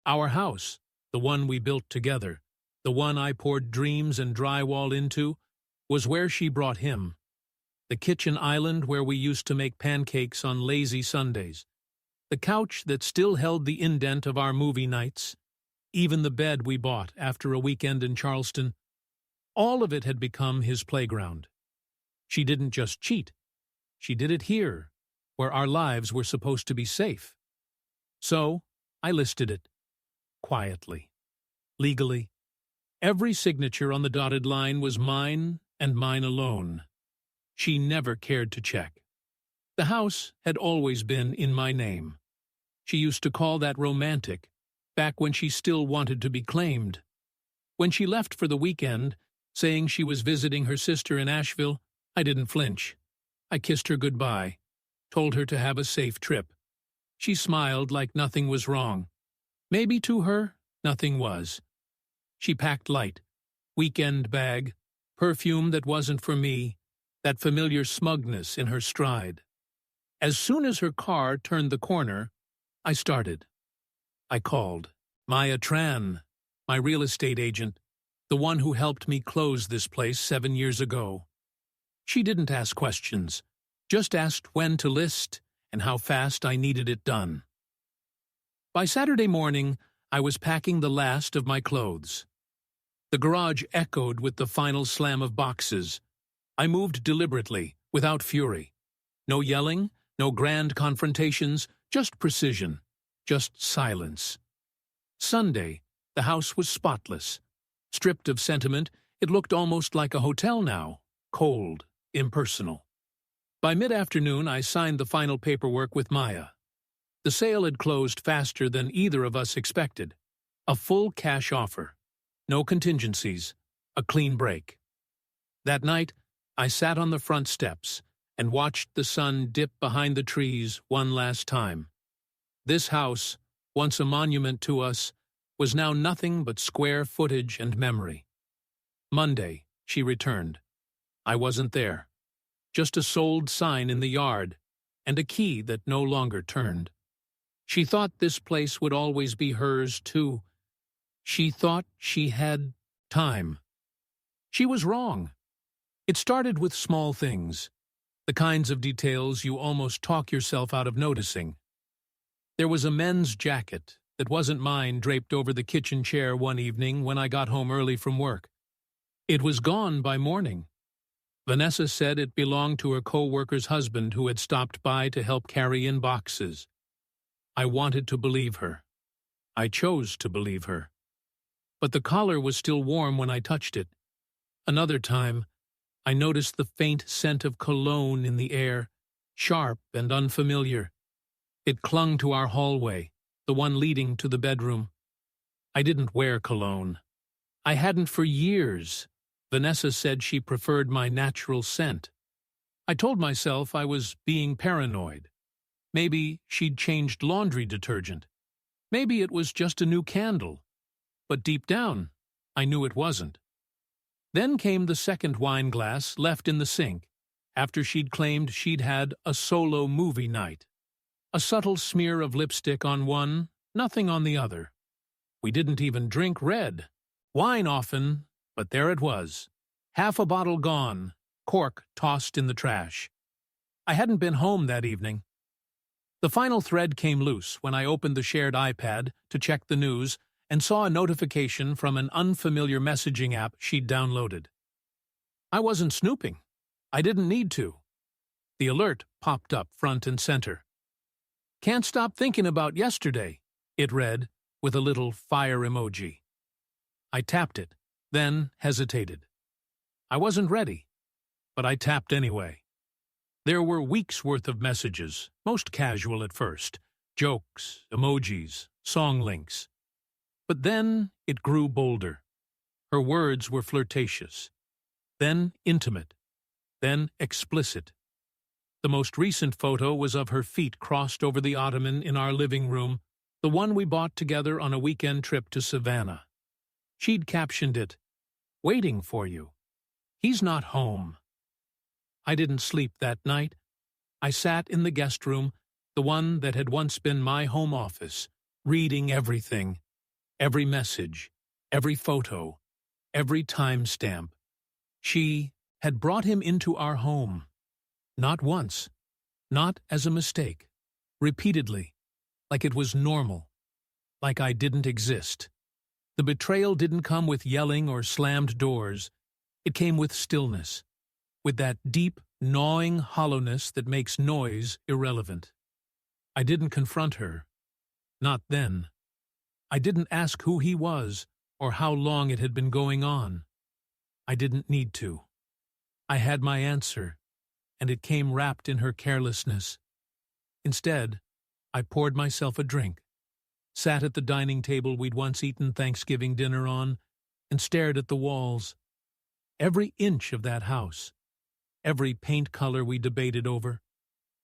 Our house, the one we built together, the one I poured dreams and drywall into, was where she brought him. The kitchen island where we used to make pancakes on lazy Sundays. The couch that still held the indent of our movie nights. Even the bed we bought after a weekend in Charleston. All of it had become his playground. She didn't just cheat. She did it here, where our lives were supposed to be safe. So, I listed it. Quietly. Legally. Every signature on the dotted line was mine and mine alone. She never cared to check. The house had always been in my name. She used to call that romantic, back when she still wanted to be claimed. When she left for the weekend, saying she was visiting her sister in Asheville, I didn't flinch. I kissed her goodbye, told her to have a safe trip. She smiled like nothing was wrong. Maybe to her, nothing was. She packed light, weekend bag, perfume that wasn't for me, that familiar smugness in her stride. As soon as her car turned the corner, I started. I called Maya Tran, my real estate agent, the one who helped me close this place 7 years ago. She didn't ask questions, just asked when to list and how fast I needed it done. By Saturday morning, I was packing the last of my clothes. The garage echoed with the final slam of boxes. I moved deliberately, without fury. No yelling, no grand confrontations, just precision, just silence. Sunday, the house was spotless. Stripped of sentiment, it looked almost like a hotel now, cold, impersonal. By mid-afternoon, I signed the final paperwork with Maya. The sale had closed faster than either of us expected. A full cash offer. No contingencies. A clean break. That night, I sat on the front steps and watched the sun dip behind the trees one last time. This house, once a monument to us, was now nothing but square footage and memory. Monday, she returned. I wasn't there. Just a sold sign in the yard, and a key that no longer turned. She thought this place would always be hers, too. She thought she had time. She was wrong. It started with small things, the kinds of details you almost talk yourself out of noticing. There was a men's jacket that wasn't mine draped over the kitchen chair one evening when I got home early from work. It was gone by morning. Vanessa said it belonged to her co-worker's husband who had stopped by to help carry in boxes. I wanted to believe her. I chose to believe her. But the collar was still warm when I touched it. Another time, I noticed the faint scent of cologne in the air, sharp and unfamiliar. It clung to our hallway, the one leading to the bedroom. I didn't wear cologne. I hadn't for years. Vanessa said she preferred my natural scent. I told myself I was being paranoid. Maybe she'd changed laundry detergent. Maybe it was just a new candle. But deep down, I knew it wasn't. Then came the second wine glass left in the sink, after she'd claimed she'd had a solo movie night. A subtle smear of lipstick on one, nothing on the other. We didn't even drink red. Wine often, but there it was. Half a bottle gone, cork tossed in the trash. I hadn't been home that evening. The final thread came loose when I opened the shared iPad to check the news and saw a notification from an unfamiliar messaging app she'd downloaded. I wasn't snooping. I didn't need to. The alert popped up front and center. "Can't stop thinking about yesterday," it read, with a little fire emoji. I tapped it, then hesitated. I wasn't ready, but I tapped anyway. There were weeks' worth of messages, most casual at first, jokes, emojis, song links. But then it grew bolder. Her words were flirtatious, then intimate, then explicit. The most recent photo was of her feet crossed over the ottoman in our living room, the one we bought together on a weekend trip to Savannah. She'd captioned it, "Waiting for you. He's not home." I didn't sleep that night. I sat in the guest room, the one that had once been my home office, reading everything, Every message, every photo, every timestamp. She had brought him into our home. Not once, not as a mistake. Repeatedly, like it was normal, like I didn't exist. The betrayal didn't come with yelling or slammed doors. It came with stillness, with that deep, gnawing hollowness that makes noise irrelevant. I didn't confront her. Not then. I didn't ask who he was or how long it had been going on. I didn't need to. I had my answer, and it came wrapped in her carelessness. Instead, I poured myself a drink, sat at the dining table we'd once eaten Thanksgiving dinner on, and stared at the walls. Every inch of that house, every paint color we debated over,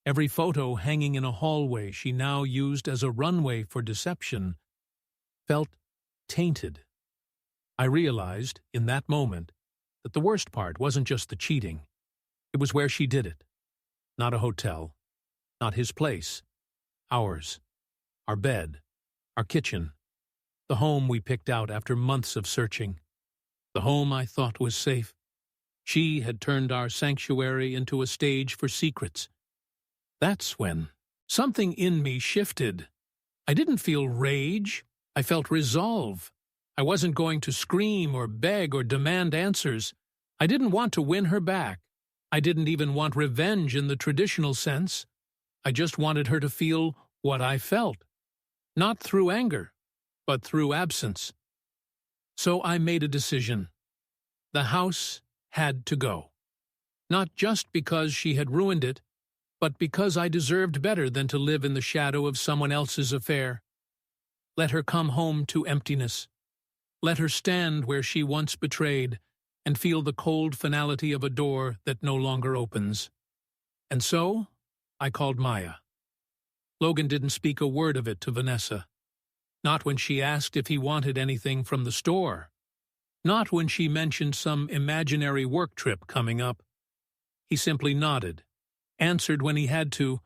every photo hanging in a hallway she now used as a runway for deception, felt tainted. I realized, in that moment, that the worst part wasn't just the cheating. It was where she did it. Not a hotel. Not his place. Ours. Our bed. Our kitchen. The home we picked out after months of searching. The home I thought was safe. She had turned our sanctuary into a stage for secrets. That's when something in me shifted. I didn't feel rage. I felt resolve. I wasn't going to scream or beg or demand answers. I didn't want to win her back. I didn't even want revenge in the traditional sense. I just wanted her to feel what I felt. Not through anger, but through absence. So I made a decision. The house had to go. Not just because she had ruined it, but because I deserved better than to live in the shadow of someone else's affair. Let her come home to emptiness. Let her stand where she once betrayed and feel the cold finality of a door that no longer opens. And so, I called Maya. Logan didn't speak a word of it to Vanessa. Not when she asked if he wanted anything from the store. Not when she mentioned some imaginary work trip coming up. He simply nodded, answered when he had to,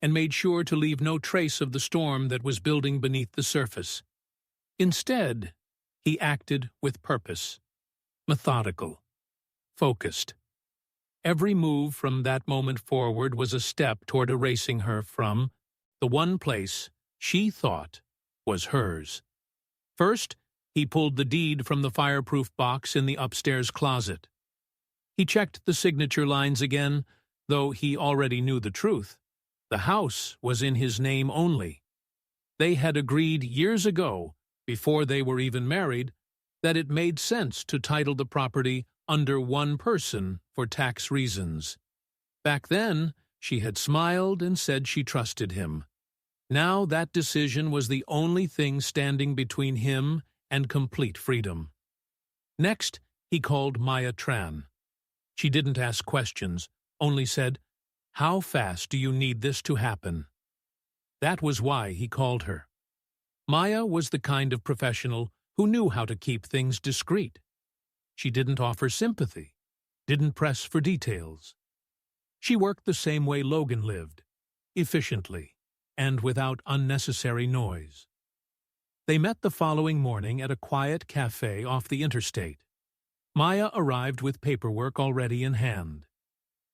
and made sure to leave no trace of the storm that was building beneath the surface. Instead, he acted with purpose. Methodical. Focused. Every move from that moment forward was a step toward erasing her from the one place she thought was hers. First, he pulled the deed from the fireproof box in the upstairs closet. He checked the signature lines again, though he already knew the truth. The house was in his name only. They had agreed years ago, before they were even married, that it made sense to title the property under one person for tax reasons. Back then, she had smiled and said she trusted him. Now that decision was the only thing standing between him and complete freedom. Next, he called Maya Tran. She didn't ask questions, only said, "How fast do you need this to happen?" That was why he called her. Maya was the kind of professional who knew how to keep things discreet. She didn't offer sympathy, didn't press for details. She worked the same way Logan lived, efficiently, and without unnecessary noise. They met the following morning at a quiet cafe off the interstate. Maya arrived with paperwork already in hand.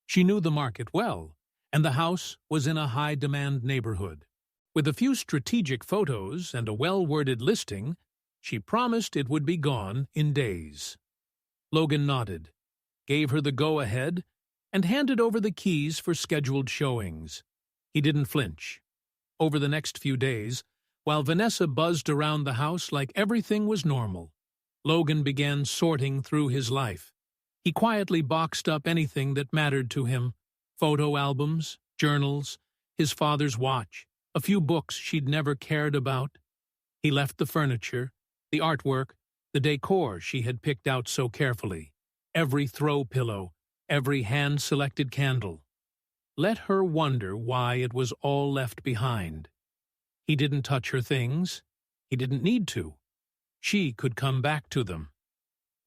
She knew the market well, and the house was in a high-demand neighborhood. With a few strategic photos and a well-worded listing, she promised it would be gone in days. Logan nodded, gave her the go-ahead, and handed over the keys for scheduled showings. He didn't flinch. Over the next few days, while Vanessa buzzed around the house like everything was normal, Logan began sorting through his life. He quietly boxed up anything that mattered to him: photo albums, journals, his father's watch, a few books she'd never cared about. He left the furniture, the artwork, the decor she had picked out so carefully, every throw pillow, every hand-selected candle. Let her wonder why it was all left behind. He didn't touch her things. He didn't need to. She could come back to them.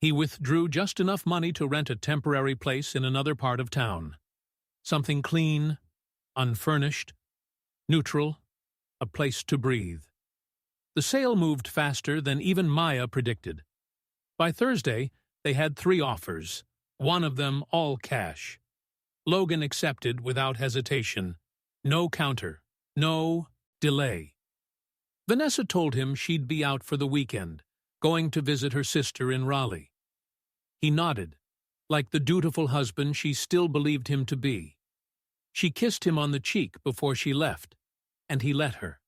He withdrew just enough money to rent a temporary place in another part of town. Something clean, unfurnished, neutral, a place to breathe. The sale moved faster than even Maya predicted. By Thursday, they had 3 offers, one of them all cash. Logan accepted without hesitation. No counter. No delay. Vanessa told him she'd be out for the weekend, going to visit her sister in Raleigh. He nodded, like the dutiful husband she still believed him to be. She kissed him on the cheek before she left, and he let her.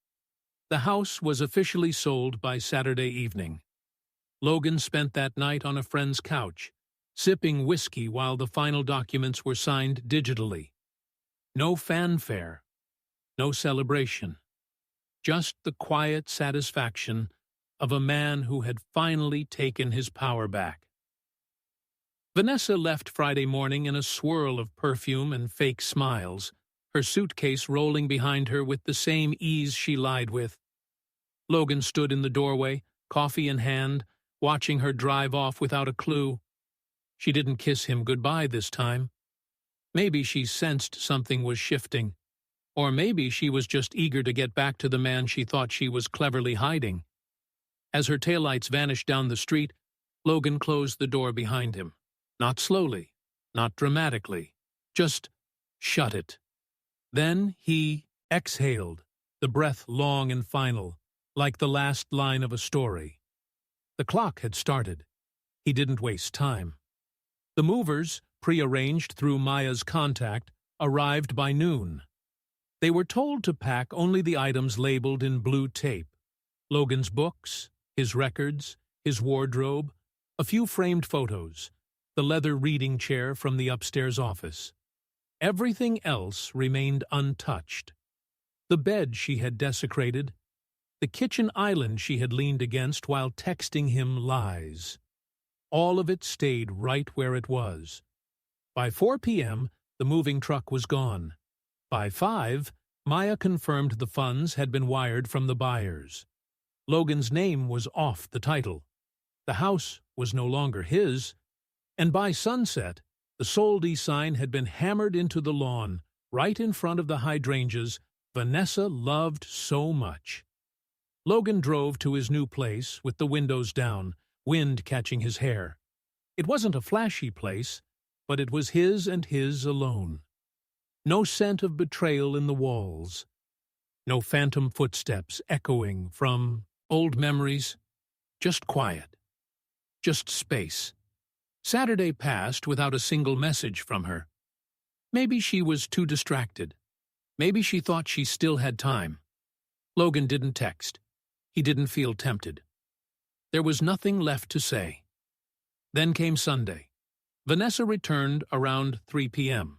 The house was officially sold by Saturday evening. Logan spent that night on a friend's couch, sipping whiskey while the final documents were signed digitally. No fanfare, no celebration, just the quiet satisfaction of a man who had finally taken his power back. Vanessa left Friday morning in a swirl of perfume and fake smiles, her suitcase rolling behind her with the same ease she lied with. Logan stood in the doorway, coffee in hand, watching her drive off without a clue. She didn't kiss him goodbye this time. Maybe she sensed something was shifting, or maybe she was just eager to get back to the man she thought she was cleverly hiding. As her taillights vanished down the street, Logan closed the door behind him. Not slowly, not dramatically, just shut it. Then he exhaled, the breath long and final, like the last line of a story. The clock had started. He didn't waste time. The movers, prearranged through Maya's contact, arrived by noon. They were told to pack only the items labeled in blue tape: Logan's books, his records, his wardrobe, a few framed photos, the leather reading chair from the upstairs office. Everything else remained untouched. The bed she had desecrated, the kitchen island she had leaned against while texting him lies. All of it stayed right where it was. By 4 p.m., the moving truck was gone. By 5, Maya confirmed the funds had been wired from the buyers. Logan's name was off the title. The house was no longer his, and by sunset, the sold-y sign had been hammered into the lawn, right in front of the hydrangeas Vanessa loved so much. Logan drove to his new place with the windows down, wind catching his hair. It wasn't a flashy place, but it was his and his alone. No scent of betrayal in the walls. No phantom footsteps echoing from old memories. Just quiet. Just space. Saturday passed without a single message from her. Maybe she was too distracted. Maybe she thought she still had time. Logan didn't text. He didn't feel tempted. There was nothing left to say. Then came Sunday. Vanessa returned around 3 p.m.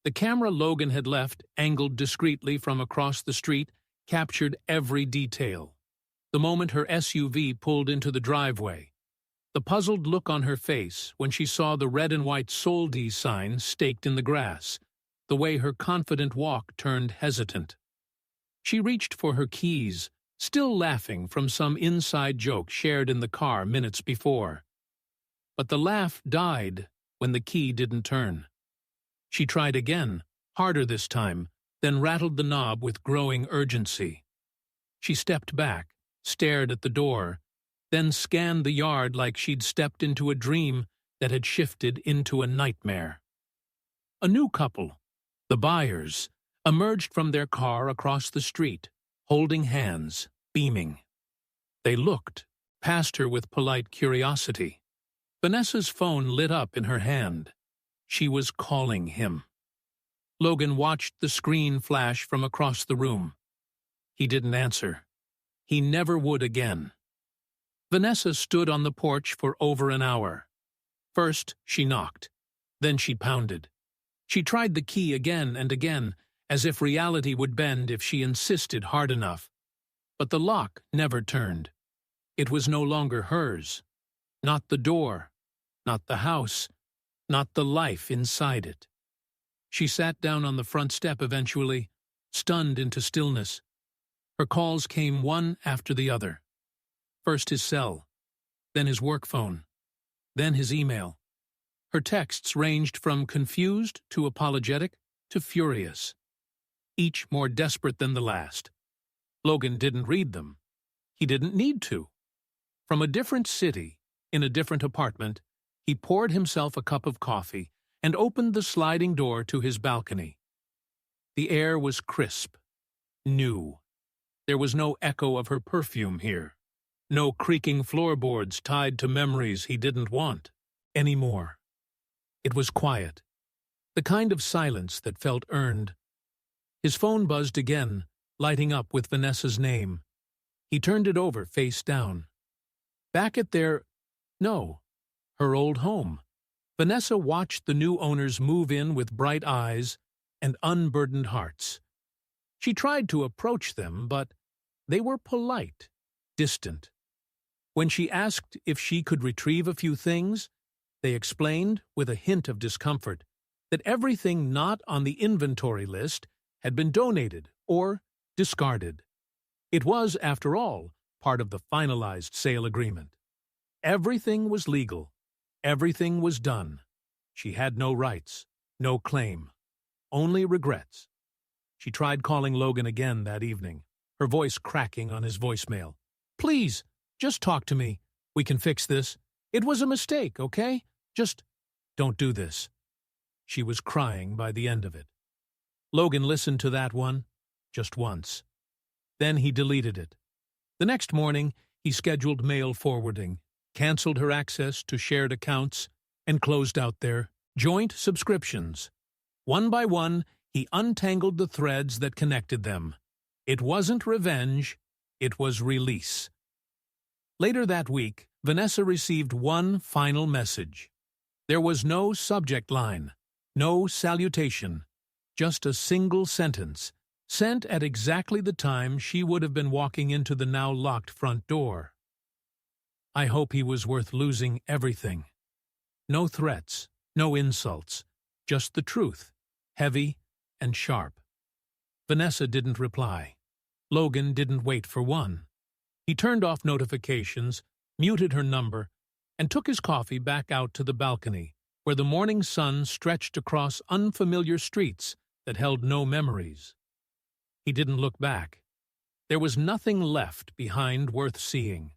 The camera Logan had left, angled discreetly from across the street, captured every detail. The moment her SUV pulled into the driveway, the puzzled look on her face when she saw the red and white sold-y sign staked in the grass, the way her confident walk turned hesitant. She reached for her keys, still laughing from some inside joke shared in the car minutes before. But the laugh died when the key didn't turn. She tried again, harder this time, then rattled the knob with growing urgency. She stepped back, stared at the door, then scanned the yard like she'd stepped into a dream that had shifted into a nightmare. A new couple, the buyers, emerged from their car across the street, holding hands, beaming. They looked, past her with polite curiosity. Vanessa's phone lit up in her hand. She was calling him. Logan watched the screen flash from across the room. He didn't answer. He never would again. Vanessa stood on the porch for over an hour. First, she knocked. Then she pounded. She tried the key again and again, as if reality would bend if she insisted hard enough. But the lock never turned. It was no longer hers. Not the door. Not the house. Not the life inside it. She sat down on the front step eventually, stunned into stillness. Her calls came one after the other. First his cell, then his work phone, then his email. Her texts ranged from confused to apologetic to furious, each more desperate than the last. Logan didn't read them. He didn't need to. From a different city, in a different apartment, he poured himself a cup of coffee and opened the sliding door to his balcony. The air was crisp, new. There was no echo of her perfume here. No creaking floorboards tied to memories he didn't want anymore. It was quiet, the kind of silence that felt earned. His phone buzzed again, lighting up with Vanessa's name. He turned it over face down. Back at her old home. Vanessa watched the new owners move in with bright eyes and unburdened hearts. She tried to approach them, but they were polite, distant. When she asked if she could retrieve a few things, they explained, with a hint of discomfort, that everything not on the inventory list had been donated or discarded. It was, after all, part of the finalized sale agreement. Everything was legal. Everything was done. She had no rights, no claim, only regrets. She tried calling Logan again that evening, her voice cracking on his voicemail. "Please, just talk to me. We can fix this. It was a mistake, okay? Just don't do this." She was crying by the end of it. Logan listened to that one, just once. Then he deleted it. The next morning, he scheduled mail forwarding, canceled her access to shared accounts, and closed out their joint subscriptions. One by one, he untangled the threads that connected them. It wasn't revenge, it was release. Later that week, Vanessa received one final message. There was no subject line, no salutation, just a single sentence, sent at exactly the time she would have been walking into the now locked front door. "I hope he was worth losing everything." No threats, no insults, just the truth, heavy and sharp. Vanessa didn't reply. Logan didn't wait for one. He turned off notifications, muted her number, and took his coffee back out to the balcony, where the morning sun stretched across unfamiliar streets that held no memories. He didn't look back. There was nothing left behind worth seeing.